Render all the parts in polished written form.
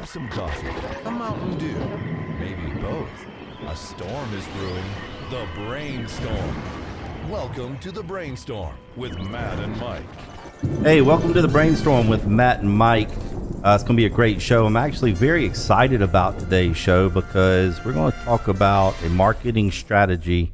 Grab some coffee, a Mountain Dew, maybe both. A storm is brewing. The Brainstorm. Welcome to the Brainstorm with Matt and Mike. Hey, welcome to the Brainstorm with Matt and Mike. It's going to be a great show. I'm actually very excited about today's show because we're going to talk about a marketing strategy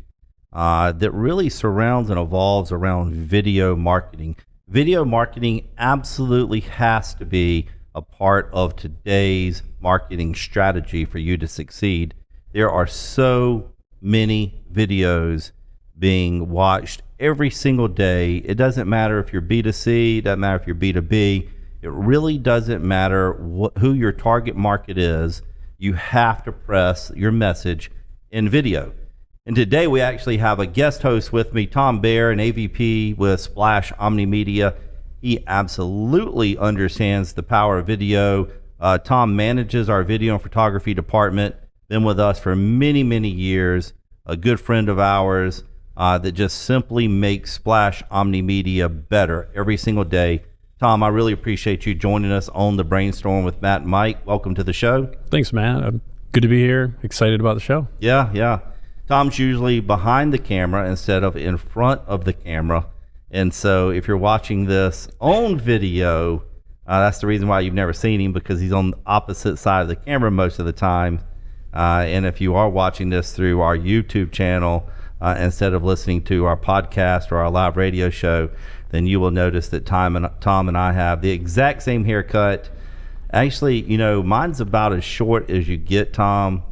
that really surrounds and evolves around video marketing. Video marketing absolutely has to be a part of today's marketing strategy for you to succeed. There are so many videos being watched every single day. It doesn't matter if you're B2C, it doesn't matter if you're B2B. It really doesn't matter who your target market is. You have to press your message in video. And today we actually have a guest host with me, Tom Baire, an AVP with Splash Omnimedia. He absolutely understands the power of video. Tom manages our video and photography department, been with us for many, many years, a good friend of ours that just simply makes Splash Omnimedia better every single day. Tom, I really appreciate you joining us on the Brainstorm with Matt and Mike. Welcome to the show. Thanks, Matt. Good to be here. Excited about the show. Yeah. Tom's usually behind the camera instead of in front of the camera. And so if you're watching this on video, that's the reason why you've never seen him, because he's on the opposite side of the camera most of the time. And if you are watching this through our YouTube channel, instead of listening to our podcast or our live radio show, then you will notice that Tom and I have the exact same haircut. Actually, mine's about as short as you get, Tom,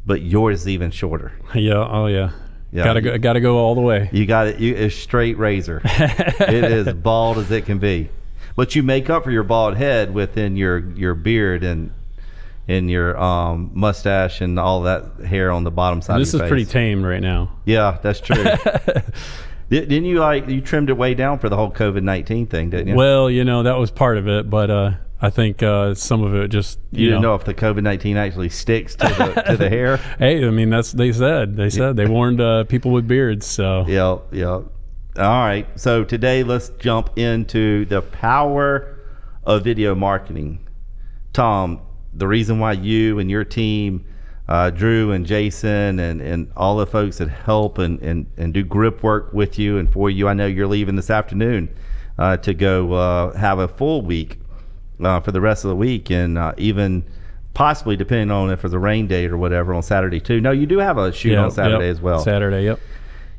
but yours is even shorter. Yeah. Oh, yeah. Gotta go all the way. You got it. It's straight razor. It is bald as it can be. But you make up for your bald head within your beard and your mustache and all that hair on the bottom side of your face. This is pretty tame right now. Yeah, that's true. Didn't you trimmed it way down for the whole COVID-19 thing, didn't you? Well, that was part of it, but I think some of it just you didn't know if the COVID-19 actually sticks to the hair. Hey, I mean they said they warned people with beards. So yeah. All right. So today let's jump into the power of video marketing. Tom, the reason why you and your team, Drew and Jason and all the folks that help and do grip work with you and for you, I know you're leaving this afternoon to go have a full week for the rest of the week, and even possibly, depending on if it's a rain date or whatever, on Saturday too. No, you do have a shoot on Saturday as well. Saturday, yep.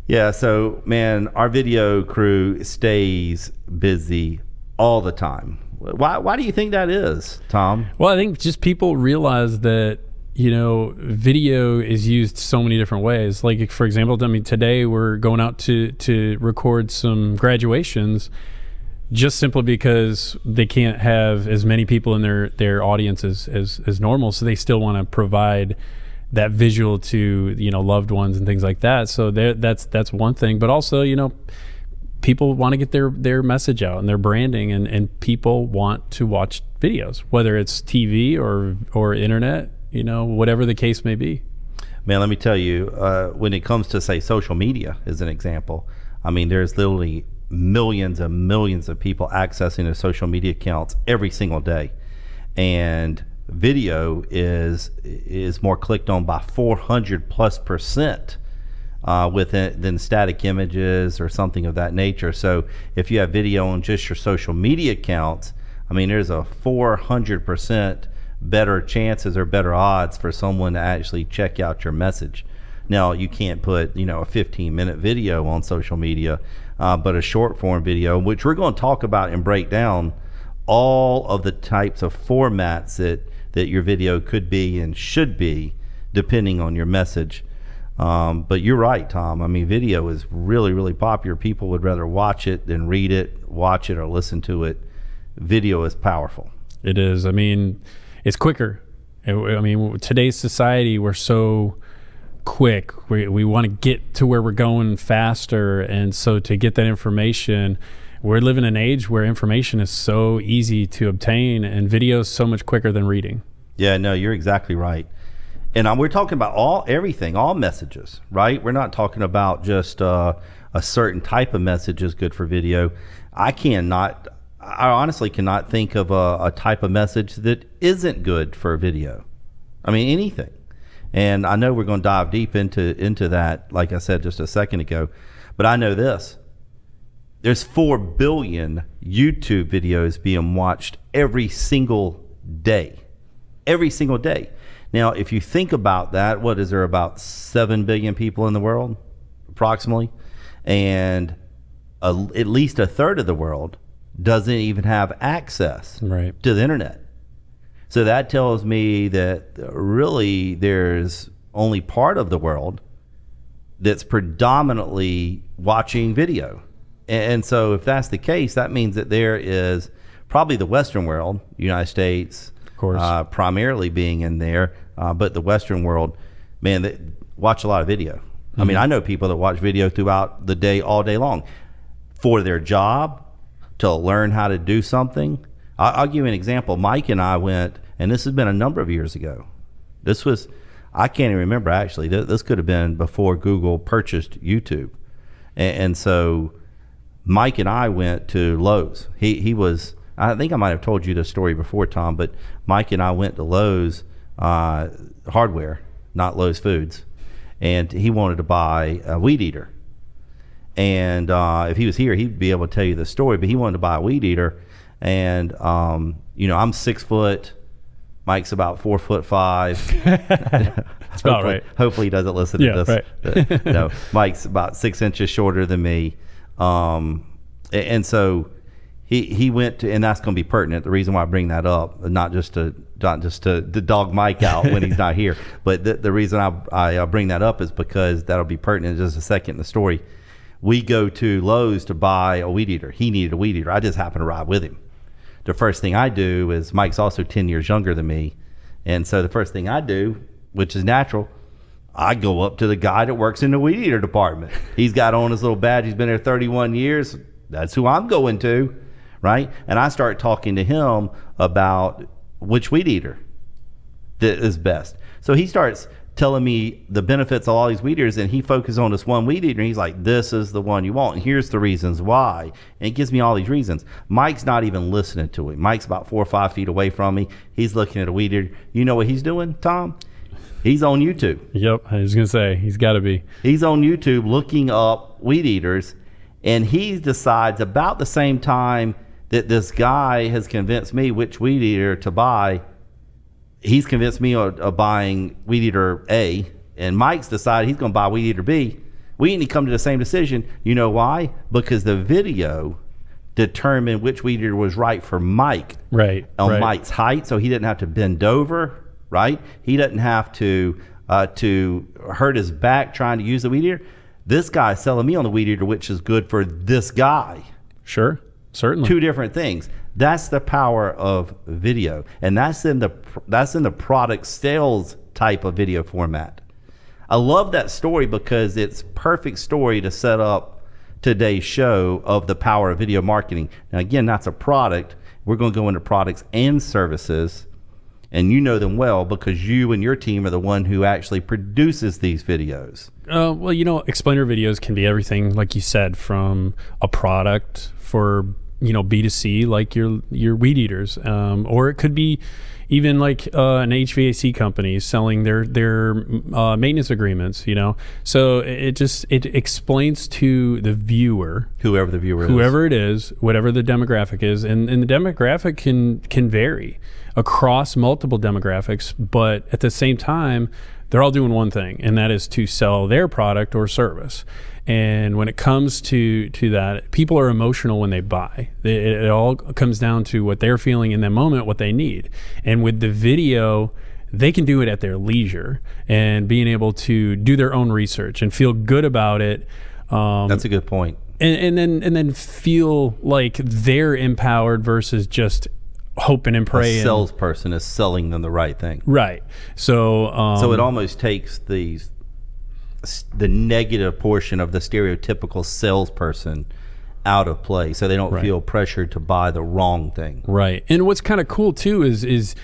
Yeah, so man, our video crew stays busy all the time. Why do you think that is, Tom? Well, I think just people realize that video is used so many different ways. Like, for example, today we're going out to record some graduations, just simply because they can't have as many people in their audience as normal, so they still want to provide that visual to loved ones and things like that. So that's one thing, but also people want to get their message out and their branding, and people want to watch videos, whether it's TV or internet, whatever the case may be. Man, let me tell you, when it comes to, say, social media as an example, I mean, there's literally millions and millions of people accessing their social media accounts every single day, and video is more clicked on by 400+% than static images or something of that nature. So if you have video on just your social media accounts, I mean, there's a 400% better chances or better odds for someone to actually check out your message. Now, you can't put a 15-minute video on social media, but a short form video, which we're going to talk about and break down all of the types of formats that your video could be and should be depending on your message. But you're right, Tom. I mean, video is really, really popular. People would rather watch it than read it, watch it or listen to it. Video is powerful. It is. I mean, it's quicker. I mean, today's society, we're so quick. We want to get to where we're going faster, and so to get that information, we're living in an age where information is so easy to obtain, and video is so much quicker than reading. Yeah, no, you're exactly right. And we're talking about everything, all messages, right? We're not talking about just a certain type of message is good for video. I cannot I honestly cannot think of a type of message that isn't good for video. I mean, anything. And I know we're going to dive deep into that, like I said just a second ago. But I know this. There's 4 billion YouTube videos being watched every single day. Every single day. Now, if you think about that, what is there, about 7 billion people in the world, approximately? And at least a third of the world doesn't even have access to the internet. So that tells me that really there's only part of the world that's predominantly watching video. And so if that's the case, that means that there is probably the Western world, United States, of course, primarily being in there, but the Western world, man, they watch a lot of video. Mm-hmm. I mean, I know people that watch video throughout the day, all day long, for their job, to learn how to do something. I'll give you an example. Mike and I went, and this has been a number of years ago. This was, I can't even remember actually. This could have been before Google purchased YouTube. And so Mike and I went to Lowe's. He was, I think I might have told you the story before, Tom, but Mike and I went to Lowe's hardware, not Lowe's Foods, and he wanted to buy a weed eater. And if he was here, he'd be able to tell you the story, but he wanted to buy a weed eater. And, I'm 6 foot. Mike's about 4'5". That's about right. Hopefully he doesn't listen to this. Right. No, Mike's about 6 inches shorter than me. And so he went to, and that's going to be pertinent. The reason why I bring that up, not just to dog Mike out when he's not here, but the reason I bring that up is because that'll be pertinent in just a second in the story. We go to Lowe's to buy a weed eater. He needed a weed eater. I just happened to ride with him. The first thing I do is, Mike's also 10 years younger than me. And so the first thing I do, which is natural, I go up to the guy that works in the weed eater department. He's got on his little badge. He's been there 31 years. That's who I'm going to, right? And I start talking to him about which weed eater that is best. So he starts telling me the benefits of all these weed eaters, and he focuses on this one weed eater, and he's like, this is the one you want, and here's the reasons why. And he gives me all these reasons. Mike's not even listening to him. Mike's about 4 or 5 feet away from me. He's looking at a weed eater. You know what he's doing, Tom? He's on YouTube. Yep, I was going to say, he's got to be. He's on YouTube looking up weed eaters, and he decides about the same time that this guy has convinced me which weed eater to buy. He's convinced me of buying weed eater A, and Mike's decided he's going to buy weed eater B. We didn't come to the same decision. You know why? Because the video determined which weed eater was right for Mike. Right. Mike's height, so he didn't have to bend over, right? He doesn't have to hurt his back trying to use the weed eater. This guy's selling me on the weed eater, which is good for this guy. Sure, certainly. 2 different things. That's the power of video, and that's in the product sales type of video format. I love that story because it's perfect story to set up today's show of the power of video marketing. Now, again, that's a product. We're going to go into products and services, and you know them well because you and your team are the one who actually produces these videos. Well, explainer videos can be everything, like you said, from a product for B2C, like your weed eaters, or it could be even like an HVAC company selling their maintenance agreements. So it explains to the viewer, whoever it is, whatever the demographic is, and the demographic can vary across multiple demographics, but at the same time, they're all doing one thing, and that is to sell their product or service. And when it comes to that, people are emotional when they buy. It all comes down to what they're feeling in that moment, what they need. And with the video, they can do it at their leisure and being able to do their own research and feel good about it. That's a good point. And then feel like they're empowered versus just hoping and praying. A salesperson is selling them the right thing. Right. So it almost takes the negative portion of the stereotypical salesperson out of play, so they don't feel pressured to buy the wrong thing. Right. And what's kind of cool too is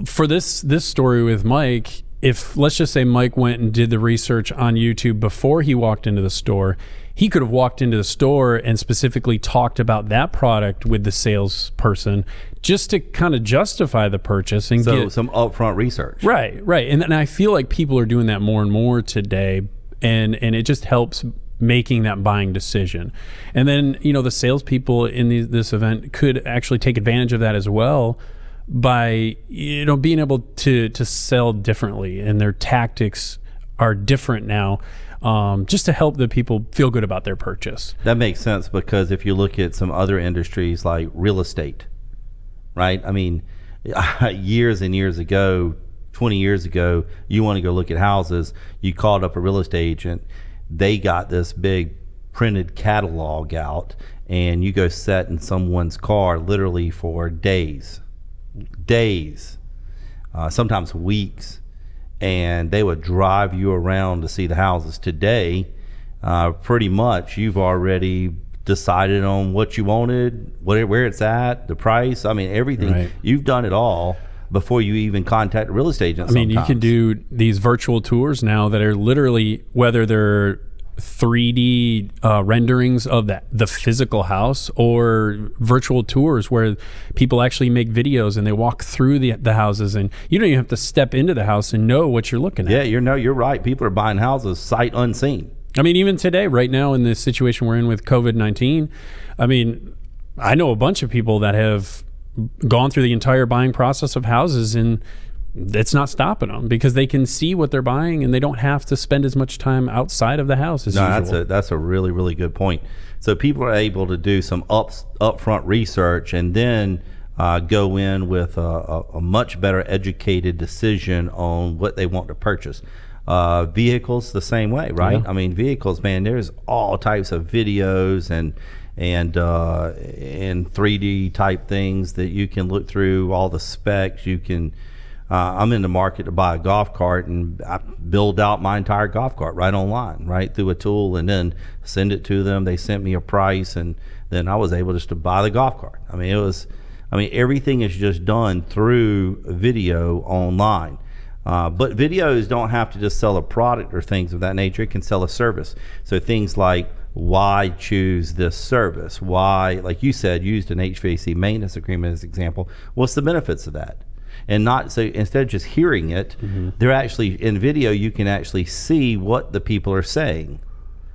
for this story with Mike, if let's just say Mike went and did the research on YouTube before he walked into the store, he could have walked into the store and specifically talked about that product with the salesperson just to kind of justify the purchase and So get some upfront research. right. And I feel like people are doing that more and more today, and it just helps making that buying decision. And then, you know, the salespeople in this event could actually take advantage of that as well by, you know, being able to sell differently, and their tactics are different now, just to help the people feel good about their purchase. That makes sense, because if you look at some other industries like real estate, right? I mean, years and years ago, 20 years ago, you want to go look at houses, you called up a real estate agent, they got this big printed catalog out, and you go sit in someone's car literally for days, sometimes weeks, and they would drive you around to see the houses. Today, pretty much you've already decided on what you wanted, where it's at, the price. I mean, everything. Right. You've done it all before you even contact a real estate agent. I mean, sometimes. you can do these virtual tours now that are literally, whether they're 3D renderings of the physical house, or virtual tours where people actually make videos and they walk through the houses, and you don't even have to step into the house and know what you're looking at. Yeah, you're right. People are buying houses sight unseen. I mean, even today, right now, in this situation we're in with COVID-19, I mean, I know a bunch of people that have gone through the entire buying process of houses, and it's not stopping them because they can see what they're buying, and they don't have to spend as much time outside of the house as usual. That's a really, really good point. So people are able to do some upfront research, and then go in with a much better educated decision on what they want to purchase. Vehicles the same way, right? Yeah. I mean, vehicles, man, there's all types of videos and 3D type things that you can look through, all the specs. You can I'm in the market to buy a golf cart, and I build out my entire golf cart right online, right through a tool, and then send it to them. They sent me a price, and then I was able just to buy the golf cart. I mean, everything is just done through video online. But videos don't have to just sell a product or things of that nature. It can sell a service. So things like, why choose this service? Why, like you said, used an HVAC maintenance agreement as an example. What's the benefits of that? And not so instead of just hearing it, they're actually in video. You can actually see what the people are saying.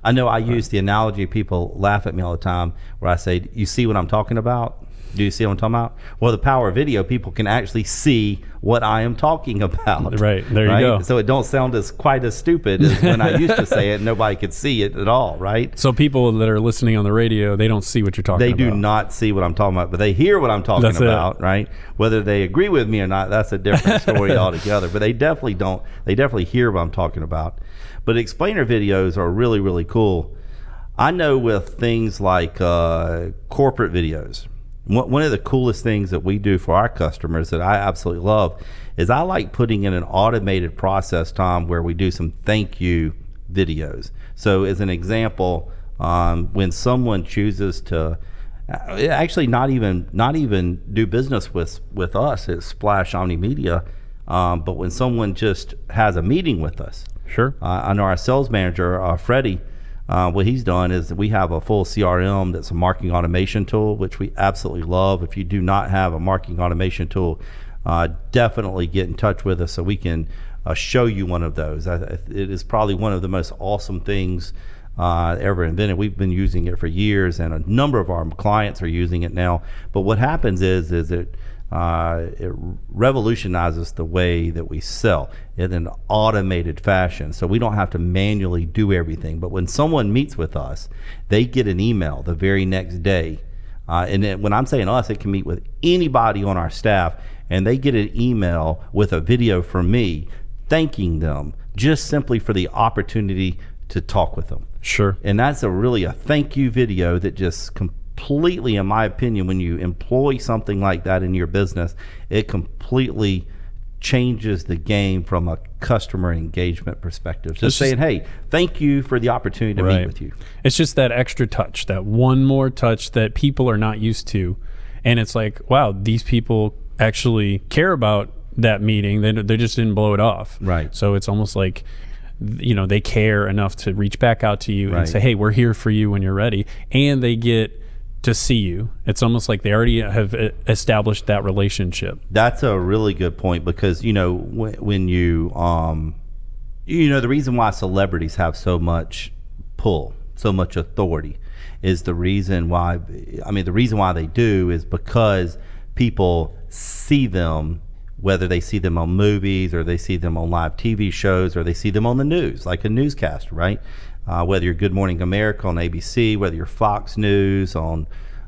I know I use the analogy. People laugh at me all the time where I say, "You see what I'm talking about? Do you see what I'm talking about?" Well, the power of video, people can actually see what I am talking about. Right, there you go. So it don't sound quite as stupid as when I used to say it and nobody could see it at all, right? So people that are listening on the radio, they don't see what you're talking about. They do not see what I'm talking about, but they hear what I'm talking about, right? Whether they agree with me or not, that's a different story altogether. But they definitely don't. They definitely hear what I'm talking about. But explainer videos are really, really cool. I know with things like corporate videos, one of the coolest things that we do for our customers that I absolutely love is I like putting in an automated process, Tom, where we do some thank you videos. So as an example, when someone chooses to actually not even do business with us at Splash Omnimedia, but when someone just has a meeting with us. Sure. I know our sales manager, Freddie, what he's done is that we have a full CRM that's a marketing automation tool, which we absolutely love. If you do not have a marketing automation tool, definitely get in touch with us so we can show you one of those. It is probably one of the most awesome things ever invented. We've been using it for years, and a number of our clients are using it now. But what happens is it revolutionizes the way that we sell in an automated fashion. So we don't have to manually do everything. But when someone meets with us, they get an email the very next day. And then when I'm saying us, it can meet with anybody on our staff, and they get an email with a video from me thanking them just simply for the opportunity to talk with them. Sure. And that's really a thank you video that just completely, in my opinion, when you employ something like that in your business, it completely changes the game from a customer engagement perspective. Just saying, hey, thank you for the opportunity to meet with you. It's just that extra touch, that one more touch that people are not used to. And it's like, wow, these people actually care about that meeting. They just didn't blow it off. Right. So it's almost like, they care enough to reach back out to you Right. and say, hey, we're here for you when you're ready. And they get to see you. It's almost like they already have established that relationship. That's a really good point, because when you the reason why celebrities have so much pull, so much authority, is the reason why they do is because people see them, whether they see them on movies or they see them on live TV shows or they see them on the news, like a newscaster, right? Whether you're Good Morning America on ABC, whether you're Fox News on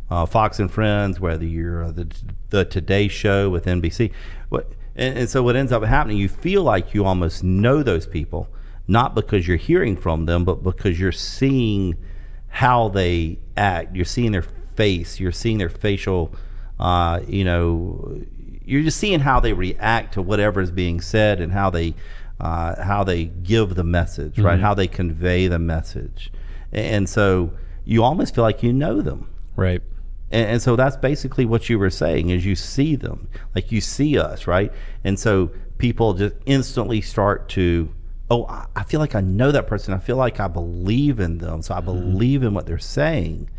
Fox and Friends, whether you're the Today Show with NBC. And so what ends up happening, you feel like you almost know those people, not because you're hearing from them, but because you're seeing how they act. You're seeing their face. You're seeing their facial, you're just seeing how they react to whatever is being said and how they give the message, right? Mm-hmm. How they convey the message. And so you almost feel like you know them. Right. And so that's basically what you were saying, is you see them, like you see us, right? And so people just instantly start to, I feel like I know that person. I feel like I believe in them. So I believe in what they're saying.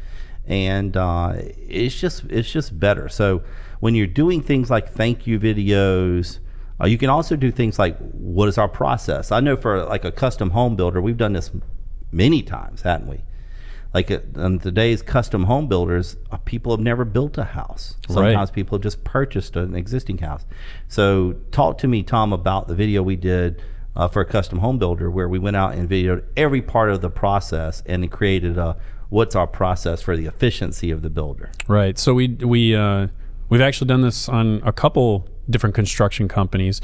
And it's just better. So when you're doing things like thank you videos, you can also do things like, what is our process? I know for like a custom home builder, we've done this many times, haven't we? Like in today's custom home builders, people have never built a house. Sometimes people have just purchased an existing house. So talk to me, Tom, about the video we did for a custom home builder, where we went out and videoed every part of the process and created what's our process for the efficiency of the builder. Right. So we've actually done this on a couple different construction companies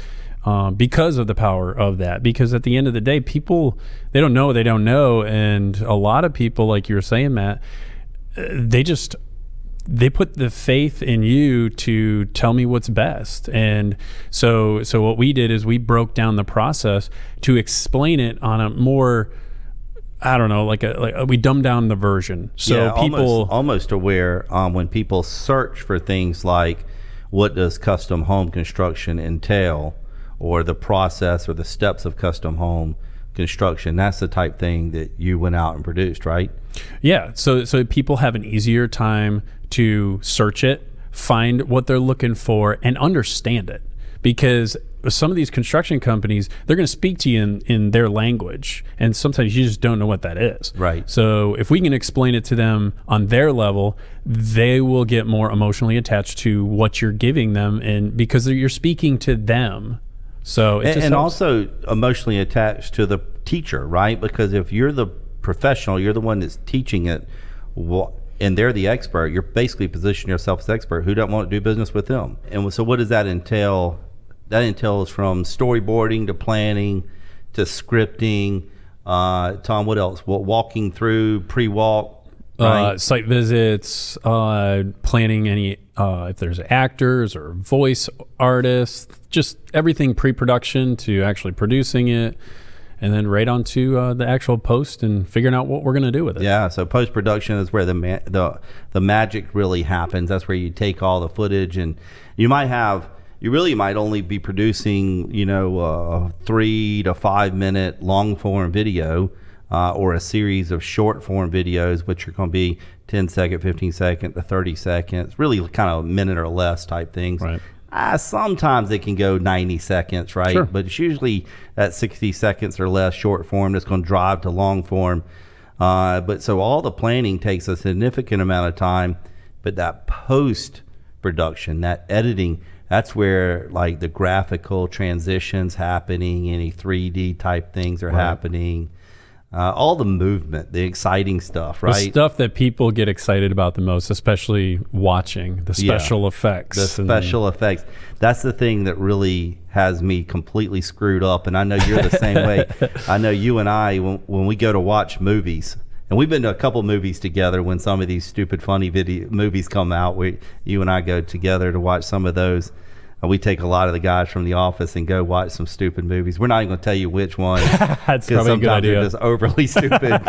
because of the power of that. Because at the end of the day, people, they don't know what they don't know. And a lot of people, like you were saying, Matt, they put the faith in you to tell me what's best. And so what we did is we broke down the process to explain it on a more, I don't know, like we dumbed down the version. So yeah, people almost aware when people search for things like, what does custom home construction entail, or the process or the steps of custom home construction, that's the type thing that you went out and produced, right? Yeah. So people have an easier time to search it, find what they're looking for, and understand it. Because some of these construction companies, they're going to speak to you in their language, and sometimes you just don't know what that is. Right. So if we can explain it to them on their level, they will get more emotionally attached to what you're giving them, and because you're speaking to them. So it just helps. Also emotionally attached to the teacher, right? Because if you're the professional, you're the one that's teaching it, and they're the expert, you're basically positioning yourself as expert. Who doesn't want to do business with them? And so what does that entail? That entails from storyboarding to planning to scripting. Tom, what else? Walking through, pre-walk, right? Site visits, planning any, if there's actors or voice artists, just everything pre-production to actually producing it. And then right on to the actual post and figuring out what we're going to do with it. Yeah, so post-production is where the magic really happens. That's where you take all the footage, and you really might only be producing, a 3 to 5 minute long-form video or a series of short-form videos, which are going to be 10 second, 15 second to 30 seconds, really kind of a minute or less type things. Right. Sometimes it can go 90 seconds, right? Sure. But it's usually that 60 seconds or less short form that's going to drive to long form. But so all the planning takes a significant amount of time, but that post production, that editing, that's where like the graphical transitions happening, any 3D type things are happening. All the movement, the exciting stuff, right? The stuff that people get excited about the most, especially watching, the special effects. The special effects. That's the thing that really has me completely screwed up. And I know you're the same way. I know you and I, when we go to watch movies, and we've been to a couple movies together when some of these stupid, funny movies come out, you and I go together to watch some of those. We take a lot of the guys from the office and go watch some stupid movies. We're not even going to tell you which one. That's probably a good idea. They're just overly stupid.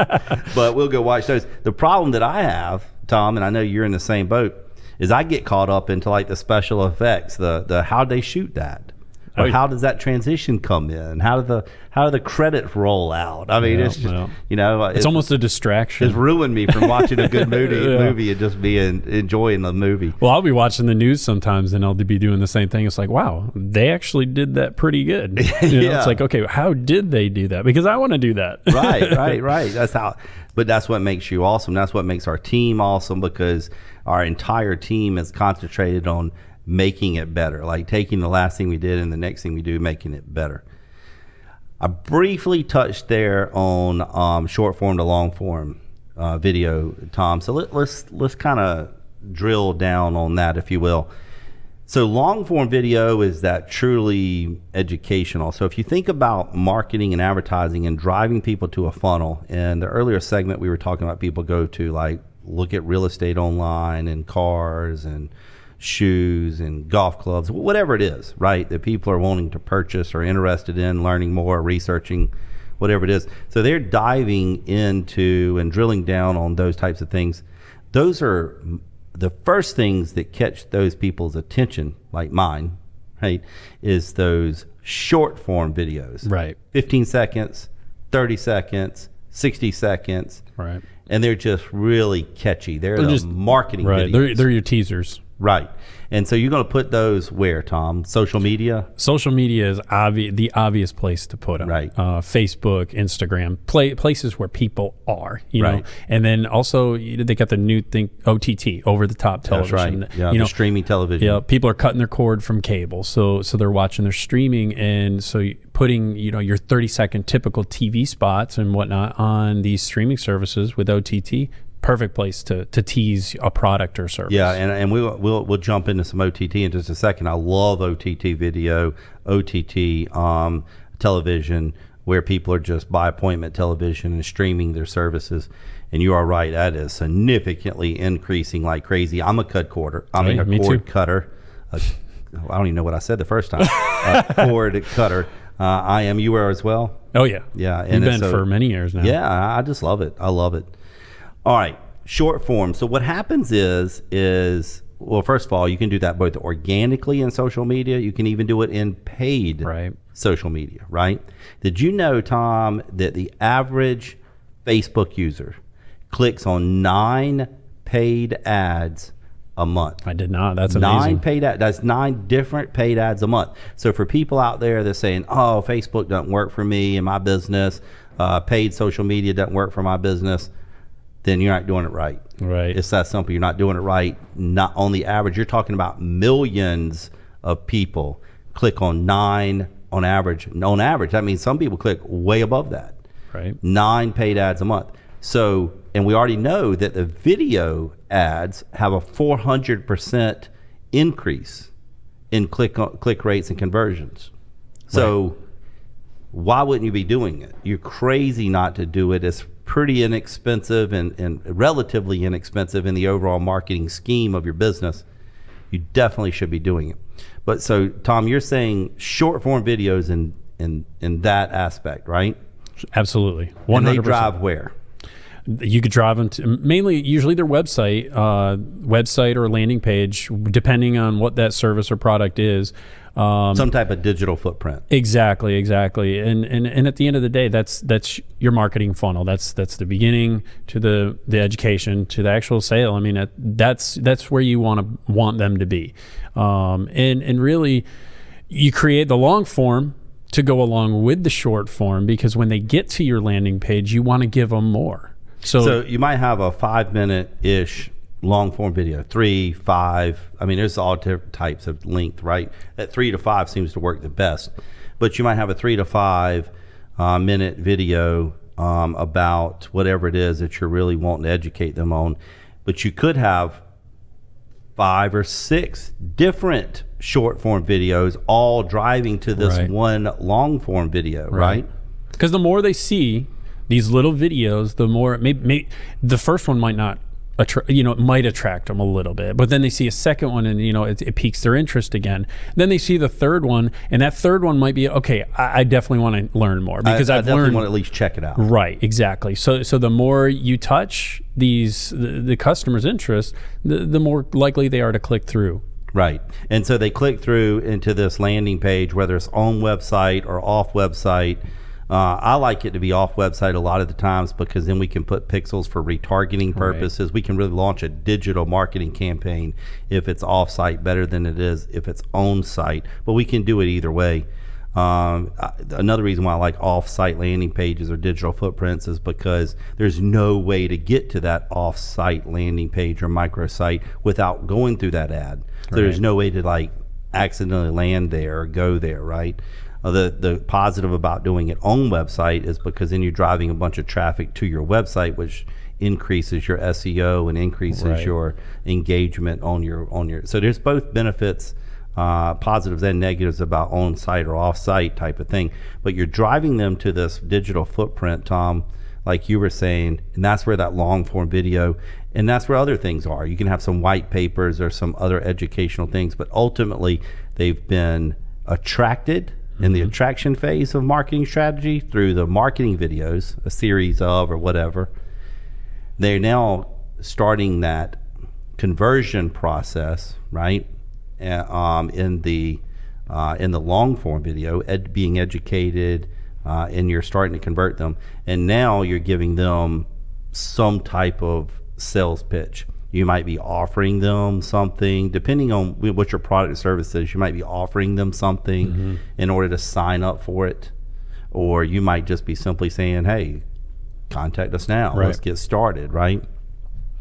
But we'll go watch those. The problem that I have, Tom, and I know you're in the same boat, is I get caught up into like the special effects, the how they shoot that. Or yeah. how does that transition come in? How do the credits roll out? I mean, Yeah, it's just, well, you know, it's almost a distraction. It's ruined me from watching a good movie, Yeah. movie and just enjoying the movie. Well, I'll be watching the news sometimes and I'll be doing the same thing. It's like, wow, they actually did that pretty good. You know, Yeah. It's like, okay, how did they do that? Because I want to do that. Right. But that's what makes you awesome. That's what makes our team awesome, because our entire team is concentrated on making it better, like taking the last thing we did and the next thing we do, making it better. I briefly touched there on short form to long form video, Tom. So let's kind of drill down on that, if you will. So long form video is that truly educational. So if you think about marketing and advertising and driving people to a funnel, in the earlier segment we were talking about people go to like look at real estate online and cars and shoes and golf clubs, whatever it is, right, that people are wanting to purchase or interested in learning more, researching, whatever it is. So they're diving into and drilling down on those types of things. Those are the first things that catch those people's attention, like mine, right, is those short form videos. Right. 15 seconds, 30 seconds, 60 seconds. Right. And they're just really catchy. They're the just marketing right. videos. They're your teasers. Right. And so you're going to put those where, Tom? Social media? Social media is the obvious place to put them. Right. Facebook, Instagram, places where people are, you know. Right. And then also they got the new thing, OTT, over the top television. That's right. Yeah, you the know, streaming television. Yeah, people are cutting their cord from cable, so they're watching their streaming, and so putting your 30-second typical TV spots and whatnot on these streaming services with OTT. Perfect place to tease a product or service. Yeah, and we'll jump into some OTT in just a second. I love OTT video, OTT television, where people are just by appointment television and streaming their services. And you are right, that is significantly increasing like crazy. I'm a cord cutter. Me too. Cutter. I don't even know what I said the first time. Cord cutter. I am. You are as well. Oh yeah. Yeah, You've been for many years now. Yeah, I just love it. I love it. All right, short form. So what happens is well, first of all, you can do that both organically in social media. You can even do it in paid social media, right? Did you know, Tom, that the average Facebook user clicks on 9 paid ads a month? I did not. That's amazing. 9 paid ads. That's 9 different paid ads a month. So for people out there that's saying, oh, Facebook doesn't work for me and my business, paid social media doesn't work for my business, then you're not doing it right. Right. It's that simple. You're not doing it right. Not on the average. You're talking about millions of people click on 9 on average. On average, that means some people click way above that. Right. 9 paid ads a month. So, and we already know that the video ads have a 400% increase in click rates and conversions. So why wouldn't you be doing it? You're crazy not to do it. It's pretty inexpensive and relatively inexpensive in the overall marketing scheme of your business. You definitely should be doing it. But so, Tom, you're saying short form videos in that aspect, right? Absolutely. 100%. And they drive where? You could drive them to mainly, usually their website or landing page, depending on what that service or product is. Some type of digital footprint. Exactly. And at the end of the day, that's your marketing funnel. That's the beginning to the education to the actual sale. I mean, that's where you want them to be. And really, you create the long form to go along with the short form, because when they get to your landing page, you want to give them more. So you might have a 5-minute-ish long form video, 3, 5. I mean, there's all different types of length, right? That 3 to 5 seems to work the best. But you might have a 3 to 5 minute video about whatever it is that you're really wanting to educate them on. But you could have 5 or 6 different short form videos all driving to this one long form video, right? Because the more they see these little videos, the more maybe the first one might not it might attract them a little bit, but then they see a second one and it piques their interest again. Then they see the third one, and that third one might be okay. I definitely want to learn more, because I I've definitely learned. Want to at least check it out. Right, exactly. So the more you touch the customer's interest, the more likely they are to click through. Right. And so they click through into this landing page, whether it's on website or off website. I like it to be off website a lot of the times, because then we can put pixels for retargeting purposes. Right. We can really launch a digital marketing campaign if it's off site better than it is if it's on site, but we can do it either way. Another reason why I like off-site landing pages or digital footprints is because there's no way to get to that off-site landing page or microsite without going through that ad. So there's no way to like accidentally land there or go there, right? The positive about doing it on website is because then you're driving a bunch of traffic to your website, which increases your SEO and increases your engagement on your. So there's both benefits. Positives and negatives about on-site or off-site type of thing, but you're driving them to this digital footprint, Tom, like you were saying, and that's where that long-form video, and that's where other things are. You can have some white papers or some other educational things, but ultimately they've been attracted in the attraction phase of marketing strategy through the marketing videos, a series of or whatever. They're now starting that conversion process, right? In the long form video, being educated, and you're starting to convert them, and now you're giving them some type of sales pitch. You might be offering them something, depending on what your product or service is. You might be offering them something in order to sign up for it, or you might just be simply saying, "Hey, contact us now. Let's get started." Right.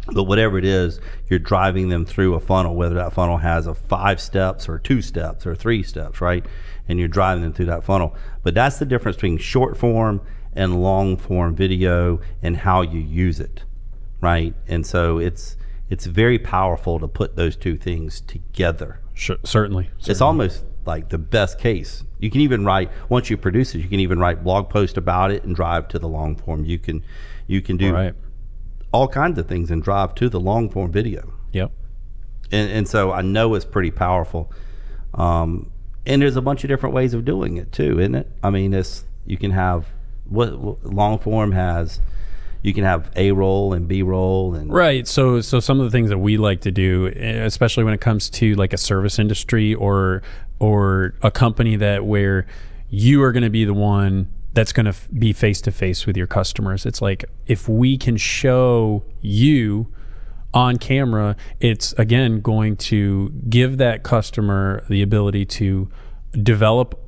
But whatever it is, you're driving them through a funnel, whether that funnel has a 5 steps or 2 steps or 3 steps, right? And you're driving them through that funnel. But that's the difference between short form and long form video and how you use it, right? And so it's very powerful to put those two things together. Sure, certainly. It's almost like the best case. You can even write, once you produce it, you can even write blog post about it and drive to the long form. You can do all kinds of things and drive to the long form video. Yep. And so I know it's pretty powerful. And there's a bunch of different ways of doing it too, isn't it? I mean, you can have what long form has. You can have A-roll and B-roll and right. So some of the things that we like to do, especially when it comes to like a service industry or a company where you are going to be the one that's going to be face-to-face with your customers. It's like, if we can show you on camera, it's, again, going to give that customer the ability to develop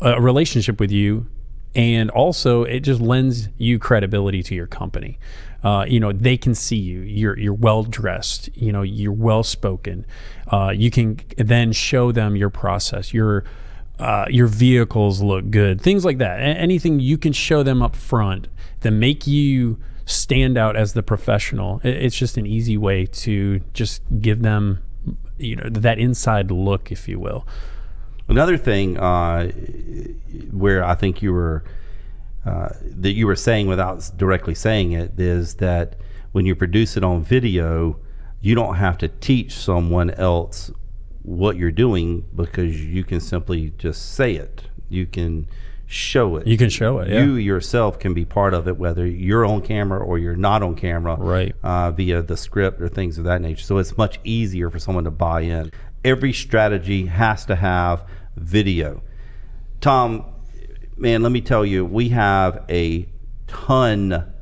a relationship with you, and also it just lends you credibility to your company. They can see you. You're well-dressed. You're well-spoken. You can then show them your process, your vehicles look good, things like that. Anything you can show them up front that make you stand out as the professional. It's just an easy way to just give them, that inside look, if you will. Another thing where I think you were saying without directly saying it is that when you produce it on video, you don't have to teach someone else what you're doing, because you can simply just say it. You can show it. You can show it. Yeah. You yourself can be part of it, whether you're on camera or you're not on camera, right? Via the script or things of that nature. So it's much easier for someone to buy in. Every strategy has to have video. Tom, man, let me tell you, we have a ton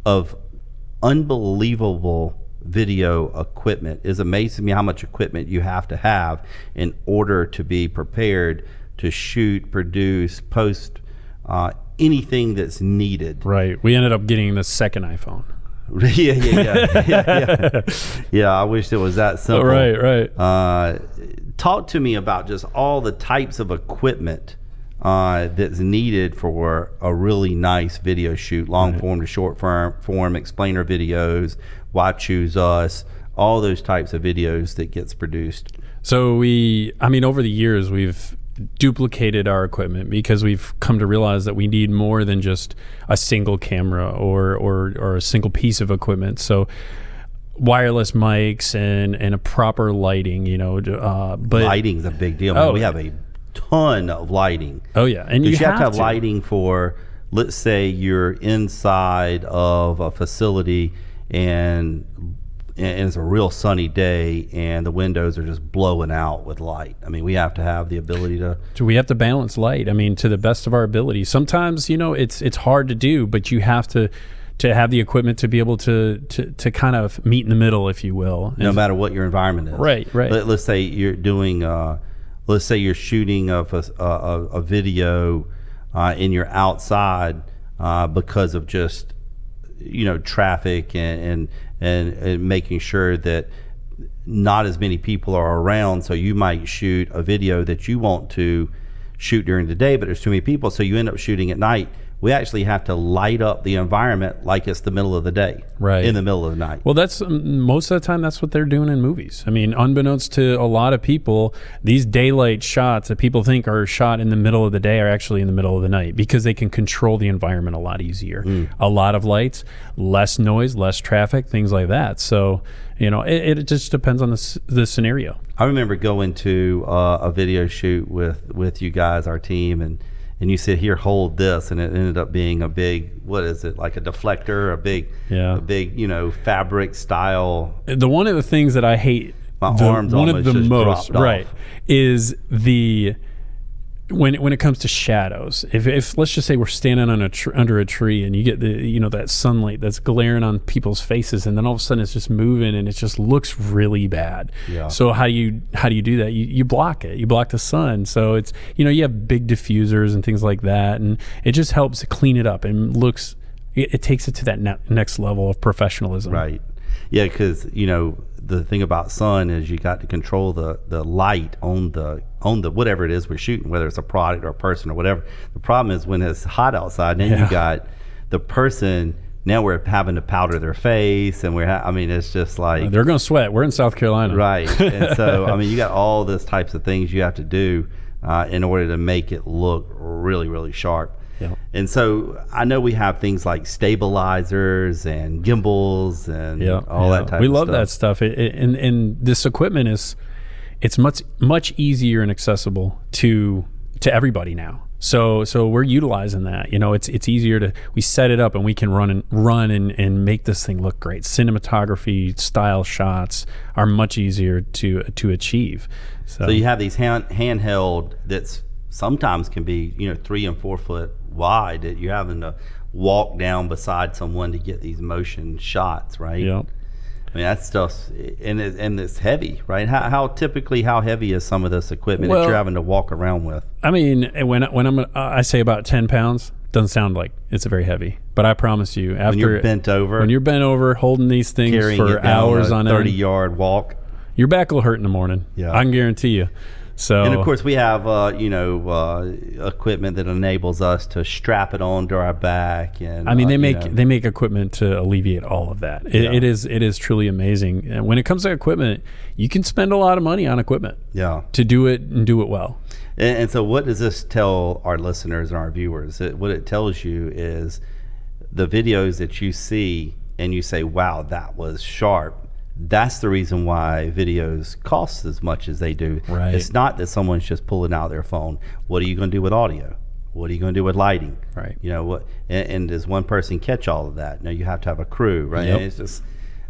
of unbelievable video equipment. It amazes me how much equipment you have to have in order to be prepared to shoot, produce, post anything that's needed. Right. We ended up getting the second iPhone. Yeah, I wish it was that simple. Right. Talk to me about just all the types of equipment that's needed for a really nice video shoot, long form to short form, explainer videos, why choose us, all those types of videos that gets produced. So over the years, we've duplicated our equipment because we've come to realize that we need more than just a single camera or a single piece of equipment. So wireless mics and a proper lighting, but lighting's a big deal. We have a ton of lighting. Oh yeah, and you have to have lighting for, let's say you're inside of a facility and and it's a real sunny day and the windows are just blowing out with light. I mean, we have to have the ability to. So we have to balance light. I mean, to the best of our ability. Sometimes, it's hard to do, but you have to have the equipment to be able to kind of meet in the middle, if you will. No matter what your environment is. Right. Let's say you're doing, let's say you're shooting of a video and you're outside because of just, traffic and making sure that not as many people are around. So you might shoot a video that you want to shoot during the day, but there's too many people. So you end up shooting at night. We actually have to light up the environment like it's the middle of the day, right, in the middle of the night. Well, that's most of the time that's what they're doing in movies. I mean, unbeknownst to a lot of people, these daylight shots that people think are shot in the middle of the day are actually in the middle of the night because they can control the environment a lot easier. A lot of lights, less noise, less traffic, things like that. So, it just depends on the scenario. I remember going to a video shoot with you guys, our team, and you said, here, hold this, and it ended up being a big, what is it, like a deflector, a big, fabric style. One of the things that I hate, arms one of the most, right, is when it comes to shadows. If let's just say we're standing on under a tree and you get that sunlight that's glaring on people's faces, and then all of a sudden it's just moving and it just looks really bad. Yeah. So how do you do that? You block it. You block the sun. So it's you have big diffusers and things like that, and it just helps to clean it up and it takes it to that next level of professionalism. Right. Yeah, because the thing about sun is you got to control the light on the whatever it is we're shooting, whether it's a product or a person or whatever. The problem is when it's hot outside, then you got the person. Now we're having to powder their face, and it's just like they're going to sweat. We're in South Carolina, right? And so you got all those types of things you have to do in order to make it look really, really sharp. Yep. And so I know we have things like stabilizers and gimbals and all that type of stuff. We love that stuff. And this equipment it's much easier and accessible to everybody now. So we're utilizing that. It's easier we set it up and we can run and make this thing look great. Cinematography style shots are much easier to achieve. So you have these handheld that's sometimes can be 3 and 4 foot wide that you're having to walk down beside someone to get these motion shots, right? Yep. That stuff's and it's heavy, right? How heavy is some of this equipment that you're having to walk around with? When I say about 10 pounds, doesn't sound like it's very heavy, but I promise you, when you're bent over holding these things for hours on end, 30-yard walk, your back will hurt in the morning. Yeah, I can guarantee you. So, and of course we have equipment that enables us to strap it onto our back, and they make equipment to alleviate all of that. It is truly amazing. And when it comes to equipment, you can spend a lot of money on equipment to do it and do it well. And so what does this tell our listeners and our viewers? What it tells you is the videos that you see and you say, wow, that was sharp. That's the reason why videos cost as much as they do. Right. It's not that someone's just pulling out their phone. What are you going to do with audio? What are you going to do with lighting? Right. And does one person catch all of that? No, you have to have a crew, right? Yep. And it's just,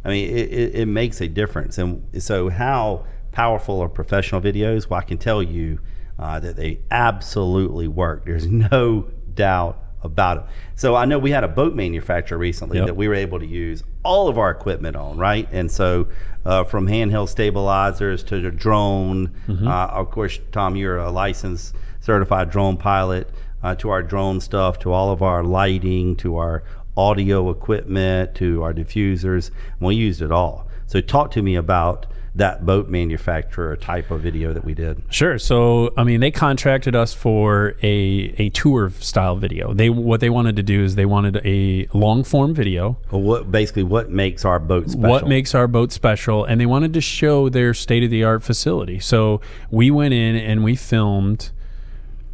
it makes a difference. And so how powerful are professional videos? Well, I can tell you that they absolutely work. There's no doubt about it. So I know we had a boat manufacturer recently that we were able to use all of our equipment on, right? And so from handheld stabilizers to the drone, of course, Tom, you're a licensed certified drone pilot, to our drone stuff, to all of our lighting, to our audio equipment, to our diffusers. We used it all. So talk to me about that boat manufacturer type of video that we did. Sure. So, they contracted us for a tour style video. What they wanted to do is they wanted a long form video. Well, what makes our boat special? What makes our boat special? And they wanted to show their state of the art facility. So we went in and we filmed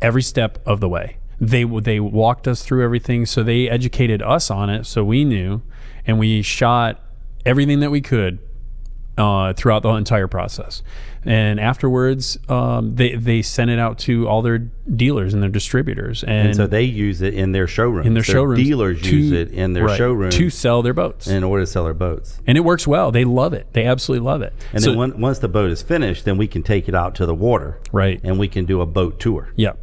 every step of the way. They walked us through everything. So they educated us on it. So we knew, and we shot everything that we could throughout the entire process. And afterwards, they send it out to all their dealers and their distributors. And so they use it in their showrooms. In their showrooms. Dealers use it in their showrooms. To sell their boats. In order to sell their boats. And it works well. They love it. They absolutely love it. And then once the boat is finished, then we can take it out to the water. Right. And we can do a boat tour. Yep.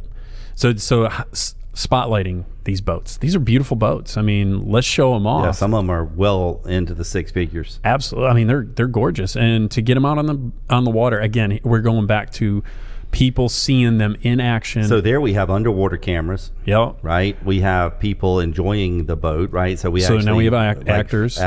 So spotlighting these boats. These are beautiful boats. I mean, let's show them off. Yeah, some of them are well into the six figures. Absolutely. I mean, they're gorgeous, and to get them out on the water again, we're going back to people seeing them in action. So there we have underwater cameras. Yep. Right. We have people enjoying the boat. Right. So now we have actors,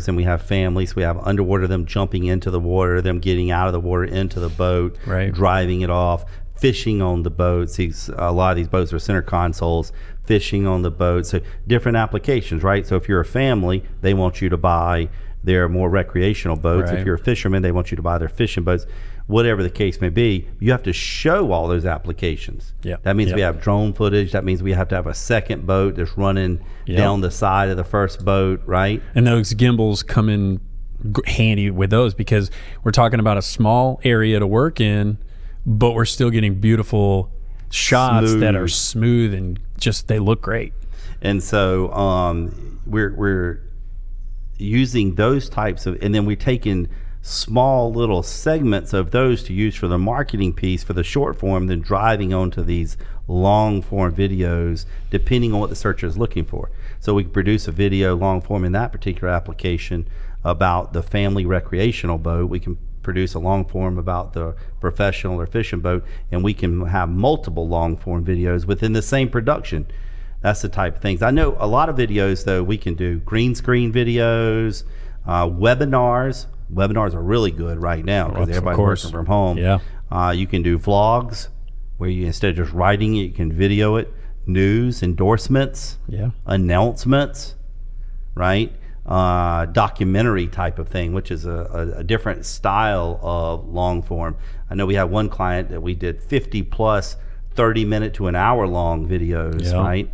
and we have families. We have underwater, them jumping into the water, them getting out of the water into the boat, right, driving it off. Fishing on the boats. A lot of these boats are center consoles, fishing on the boat. So different applications, right? So if you're a family, they want you to buy their more recreational boats. Right. If you're a fisherman, they want you to buy their fishing boats. Whatever the case may be, you have to show all those applications. Yeah. That means we have drone footage. That means we have to have a second boat that's running down the side of the first boat, right? And those gimbals come in handy with those, because we're talking about a small area to work in, but we're still getting beautiful shots that are smooth and just, they look great. And so we're using those types of, and then we're taking small little segments of those to use for the marketing piece for the short form, then driving onto these long form videos depending on what the searcher is looking for. So we can produce a video long form in that particular application about the family recreational boat. We can produce a long form about the professional or fishing boat, and we can have multiple long form videos within the same production. That's the type of things. I know a lot of videos, though, we can do green screen videos, webinars. Webinars are really good right now because everybody's working from home. Yeah. You can do vlogs where you, instead of just writing it, you can video it. News, endorsements, announcements, right? Documentary type of thing, which is a different style of long form. I know we had one client that we did 50 plus 30-minute to an hour long videos, right?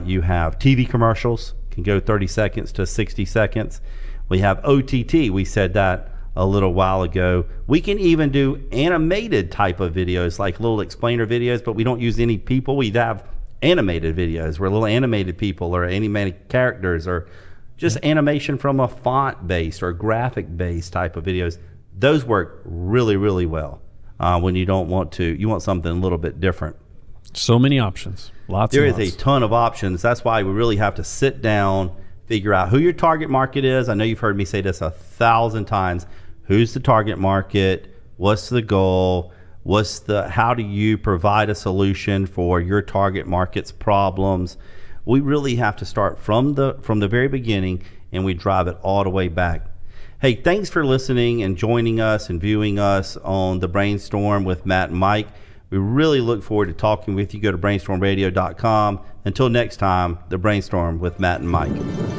You have TV commercials, can go 30 seconds to 60 seconds. We have OTT, we said that a little while ago. We can even do animated type of videos, like little explainer videos, but we don't use any people. We have animated videos where little animated people or animated characters or just animation from a font-based or graphic-based type of videos. Those work really, really well when you don't want to. You want something a little bit different. So many options. Lots. There is a ton of options. That's why we really have to sit down, figure out who your target market is. I know you've heard me say this 1,000 times. Who's the target market? What's the goal? How do you provide a solution for your target market's problems? We really have to start from the very beginning, and we drive it all the way back. Hey, thanks for listening and joining us and viewing us on The Brainstorm with Matt and Mike. We really look forward to talking with you. Go to brainstormradio.com. Until next time, The Brainstorm with Matt and Mike.